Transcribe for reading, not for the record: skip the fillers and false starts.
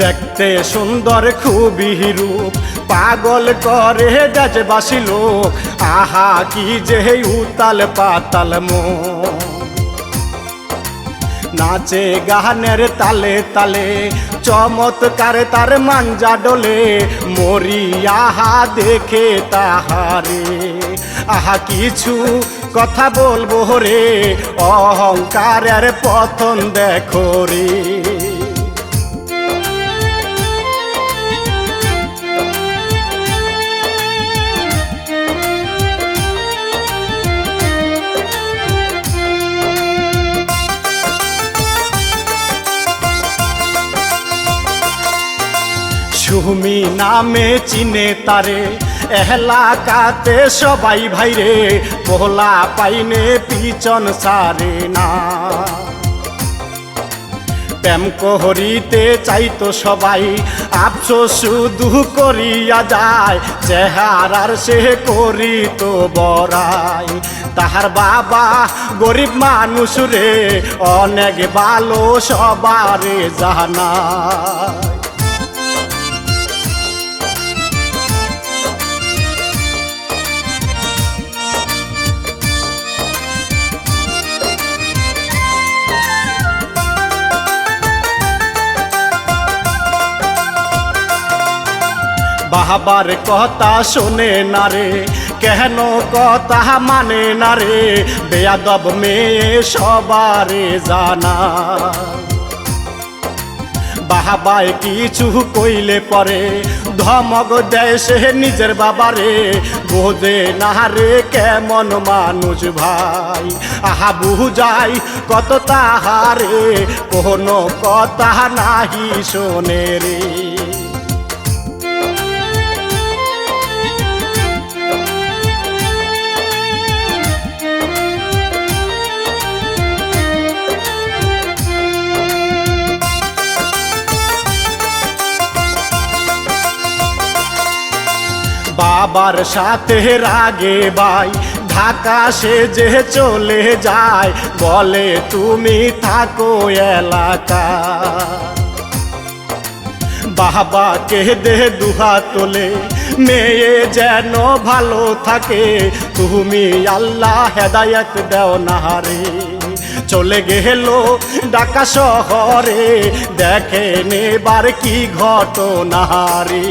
দেখতে সুন্দর খুবই রূপ পাগল করে দেশবাসী লোক আহা কি যে উতাল পাতাল মন নাচে গানের তালে তালে চমৎকার তার মাঞ্জা ডোলে মরি আহা দেখে তাহারে আহা কিছু কথা বলবো রে অহংকারের পতন দেখো রে সুমি নামে চিনে তারে এলাকাতে সবাই ভাইরে পোলা পাইনে পিছন সারে না প্রেম করিতে চাইতো সবাই আফসোস শুধু করিয়া যায় চেহারার সে করিত বড়াই তাহার বাবা গরিব মানুষ রে অনেক ভালো সবারে জানায় বাবার কথা শোনে না রে কেন কথা মানে না রে বেয়াদব মেয়ে সবারে জানা বাবাই কিছু কইলে পরে ধমক দেয় সে নিজের বাবারে বোঝে না রে কেমন মানুষ ভাই আহা বুঝাই কত তাহারে কোনো কথা নাহি শোনে রে বাবার সাথে রাগে ভাই ঢাকা সে যে চলে যায় বলে তুমি থাকো এলাকা বাবাকে দে দুহা তোলে মেয়ে যেন ভালো থাকে তুমি আল্লাহ হেদায়েত দাও না রে চলে গেল ঢাকা শহরে দেখে নেবার কি ঘটনা রে